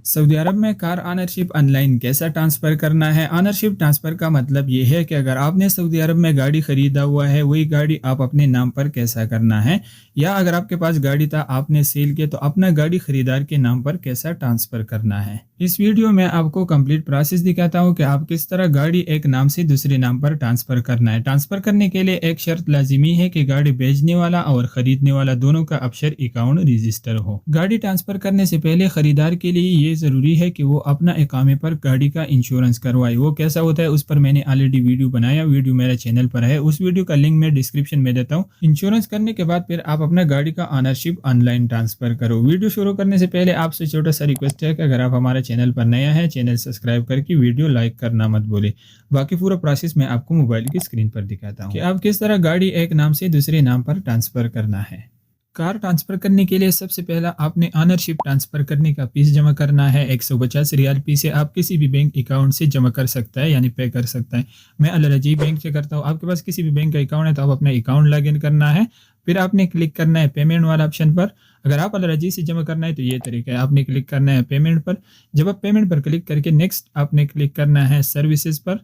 Saudi अरब में car ownership online कैसा transfer करना है। ऑनरशिप ट्रांसफ़र का मतलब ये है कि अगर आपने सऊदी अरब में गाड़ी ख़रीदा हुआ है, वही गाड़ी आप अपने नाम पर कैसा करना है, या अगर आपके पास गाड़ी था आपने सेल किया तो अपना गाड़ी ख़रीदार के नाम पर कैसा ट्रांसफ़र करना है। इस वीडियो में आपको कंप्लीट प्रोसेस दिखाता हूँ कि आप किस तरह गाड़ी एक नाम से दूसरे नाम पर ट्रांसफ़र करना है। ट्रांसफ़र करने के लिए एक शर्त लाजिमी है कि गाड़ी बेचने वाला और ख़रीदने वाला दोनों का अफशर अकाउंट रजिस्टर हो। गाड़ी ट्रांसफ़र करने से पहले ख़रीदार के लिए ये ज़रूरी है कि वो अपना इकामे पर गाड़ी का इंश्योरेंस करवाए। वो कैसा होता है उस पर मैंने ऑलरेडी वीडियो बनाया, वीडियो मेरे चैनल पर है, उस वीडियो का लिंक मैं डिस्क्रिप्शन में देता हूँ। इंश्योरेंस करने के बाद फिर आप अपना गाड़ी का ऑनरशिप ऑनलाइन ट्रांसफ़र करो। वीडियो शुरू करने से पहले आपसे छोटा सा रिक्वेस्ट है कि अगर आप हमारे चैनल पर नया है, चैनल सब्सक्राइब करके वीडियो लाइक करना मत भूले। बाकी पूरा प्रोसेस मैं आपको मोबाइल की स्क्रीन पर दिखाता हूँ कि आप किस तरह गाड़ी एक नाम से दूसरे नाम पर ट्रांसफ़र करना है। कार ट्रांसफ़र करने के लिए सबसे पहला आपने ऑनरशिप ट्रांसफ़र करने का फीस जमा करना है। 150 रियाल फीस है, आप किसी भी बैंक अकाउंट से जमा कर सकता है, यानी पे कर सकता है। मैं अल रजीब बैंक से करता हूँ। आपके पास किसी भी बैंक का अकाउंट है तो आप अपना अकाउंट लॉग इन करना है। फिर आपने क्लिक करना है पेमेंट वाला ऑप्शन पर। अगर आप अल रजीब से जमा करना है तो ये तरीका है, आपने क्लिक करना है पेमेंट पर। जब आप पेमेंट पर क्लिक करके नेक्स्ट आपने क्लिक करना है सर्विसेज पर।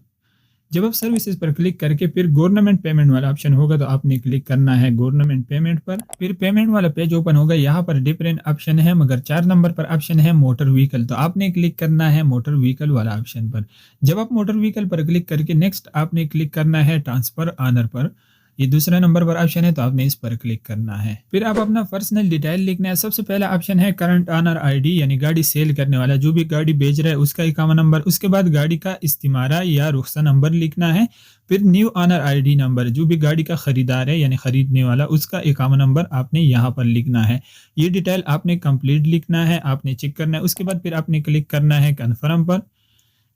जब आप सर्विसेज पर क्लिक करके फिर गवर्नमेंट पेमेंट वाला ऑप्शन होगा तो आपने क्लिक करना है गवर्नमेंट पेमेंट पर। फिर पेमेंट वाला पेज ओपन होगा। यहाँ पर डिफरेंट ऑप्शन है, मगर 4 नंबर पर ऑप्शन है मोटर व्हीकल, तो आपने क्लिक करना है मोटर व्हीकल वाला ऑप्शन पर। जब आप मोटर व्हीकल पर क्लिक करके नेक्स्ट आपने क्लिक करना है ट्रांसफर ऑनर पर। ये दूसरा नंबर पर ऑप्शन है तो आपने इस पर क्लिक करना है। फिर आप अपना पर्सनल डिटेल लिखना है। सबसे पहला ऑप्शन है करंट ऑनर आईडी, यानी गाड़ी सेल करने वाला जो भी गाड़ी बेच रहा है उसका इकामा नंबर। उसके बाद गाड़ी का इस्तिमारा या रुख्सा नंबर लिखना है। फिर न्यू ऑनर आईडी नंबर, जो भी गाड़ी का खरीदार है यानी खरीदने वाला उसका इकामा नंबर आपने यहाँ पर लिखना है। ये डिटेल आपने कंप्लीट लिखना है, आपने चेक करना है। उसके बाद फिर आपने क्लिक करना है कन्फर्म पर।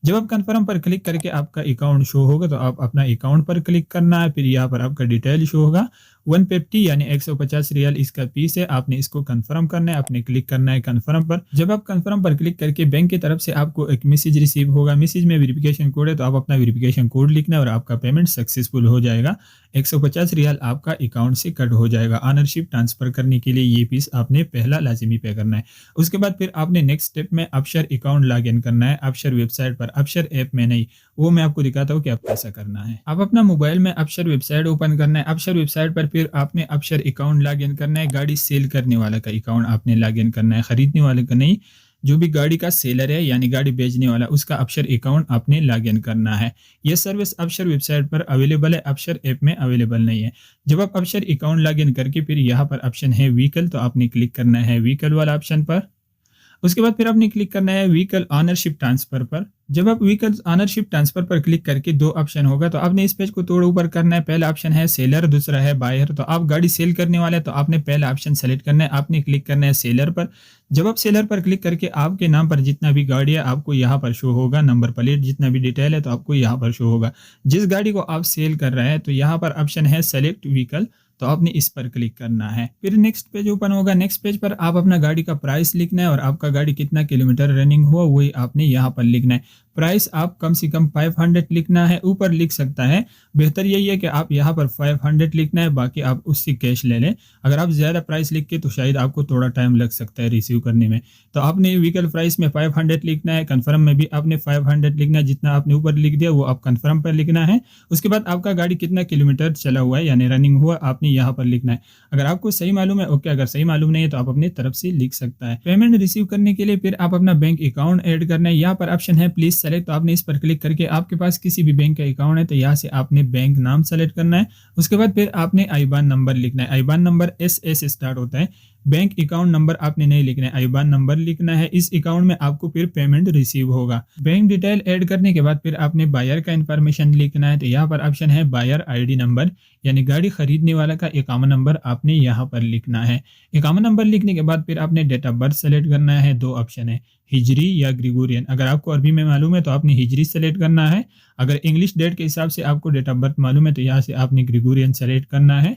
जब आप कन्फर्म पर क्लिक करके आपका अकाउंट शो होगा तो आप अपना अकाउंट पर क्लिक करना है। फिर यहाँ पर आपका डिटेल शो होगा। 150 यानी 150 रियाल इसका फीस है, आपने इसको कंफर्म करना है, आपने क्लिक करना है कंफर्म पर। जब आप कंफर्म पर क्लिक करके बैंक की तरफ से आपको एक मैसेज रिसीव होगा। मैसेज में वेरिफिकेशन कोड है तो आप अपना वेरिफिकेशन कोड लिखना है और आपका पेमेंट सक्सेसफुल हो जाएगा। 150 रियाल आपका अकाउंट से कट हो जाएगा। ऑनरशिप ट्रांसफर करने के लिए ये फीस आपने पहला लाजिमी पे करना है। उसके बाद फिर आपने नेक्स्ट स्टेप में अफशर अकाउंट लॉग इन करना है। अफशर वेबसाइट पर, अफशर ऐप में नहीं, वो मैं आपको दिखाता हूँ कि आप कैसा करना है। आप अपना मोबाइल में अफशर वेबसाइट ओपन करना है। अफशर वेबसाइट पर फिर आपने अफशर अकाउंट लॉग इन करना है। गाड़ी सेल करने वाला का अकाउंट आपने लॉग इन करना है, खरीदने वाले का नहीं। जो भी गाड़ी का सेलर है यानी गाड़ी बेचने वाला उसका अफशर अकाउंट आपने लॉग इन करना है। यह सर्विस अफशर वेबसाइट पर अवेलेबल है, अफशर ऐप में अवेलेबल नहीं है। जब आप अफशर अकाउंट लॉग इन करके फिर यहाँ पर ऑप्शन है व्हीकल, तो आपने क्लिक करना है व्हीकल वाला ऑप्शन पर। उसके बाद फिर आपने क्लिक करना है व्हीकल ऑनरशिप ट्रांसफर पर। जब आप व्हीकल ऑनरशिप ट्रांसफर पर क्लिक करके 2 ऑप्शन होगा तो आपने इस पेज को थोड़ा ऊपर करना है। पहला ऑप्शन है सेलर, दूसरा है बायर। तो आप गाड़ी सेल करने वाले हैं तो आपने पहला ऑप्शन सेलेक्ट करना है, आपने क्लिक करना है सेलर पर। जब आप सेलर पर क्लिक करके आपके नाम पर जितना भी गाड़ी है आपको यहाँ पर शो होगा, नंबर प्लेट जितना भी डिटेल है तो आपको यहाँ पर शो होगा। जिस गाड़ी को आप सेल कर रहे हैं तो यहाँ पर ऑप्शन है सेलेक्ट व्हीकल, तो आपने इस पर क्लिक करना है। फिर नेक्स्ट पेज ओपन होगा। नेक्स्ट पेज पर आप अपना गाड़ी का प्राइस लिखना है और आपका गाड़ी कितना किलोमीटर रनिंग हुआ वही आपने यहाँ पर लिखना है। प्राइस आप कम से कम 500 लिखना है, ऊपर लिख सकता है। बेहतर यही है कि आप यहाँ पर 500 लिखना है, बाकी आप उससे कैश ले लें। अगर आप ज़्यादा प्राइस लिख के तो शायद आपको थोड़ा टाइम लग सकता है रिसीव करने में। तो आपने व्हीकल प्राइस में 500 लिखना है, कन्फर्म में भी आपने 500 लिखना है। जितना आपने ऊपर लिख दिया वो आप कन्फर्म पर लिखना है। उसके बाद आपका गाड़ी कितना किलोमीटर चला हुआ है यानी रनिंग हुआ आपने यहाँ पर लिखना है। अगर आपको सही मालूम है ओके, अगर सही मालूम नहीं है तो आप अपनी तरफ से लिख सकता है। पेमेंट रिसीव करने के लिए फिर आप अपना बैंक अकाउंट ऐड करना है। यहाँ पर ऑप्शन है प्लीज सेलेक्ट, तो आपने इस पर क्लिक करके आपके पास किसी भी बैंक का अकाउंट है तो यहाँ से आपने बैंक नाम सेलेक्ट करना है। उसके बाद फिर आपने आईबान नंबर लिखना है। आईबान नंबर एस से स्टार्ट होता है। बैंक अकाउंट नंबर आपने नहीं लिखना है, आईबान नंबर लिखना है। इस अकाउंट में आपको फिर पेमेंट रिसीव होगा। बैंक डिटेल ऐड करने के बाद फिर आपने बायर का इंफॉर्मेशन लिखना है। तो यहाँ पर ऑप्शन है बायर आईडी नंबर, यानी गाड़ी खरीदने वाला का इकामा नंबर आपने यहाँ पर लिखना है। इकामा नंबर लिखने के बाद फिर आपने डेट ऑफ बर्थ सेलेक्ट करना है। 2 ऑप्शन है, हिजरी या ग्रेगोरियन। अगर आपको अरबी में मालूम है तो आपने हिजरी सेलेक्ट करना है। अगर इंग्लिश डेट के हिसाब से आपको डेट ऑफ बर्थ मालूम है तो यहाँ से आपने ग्रेगोरियन सेलेक्ट करना है।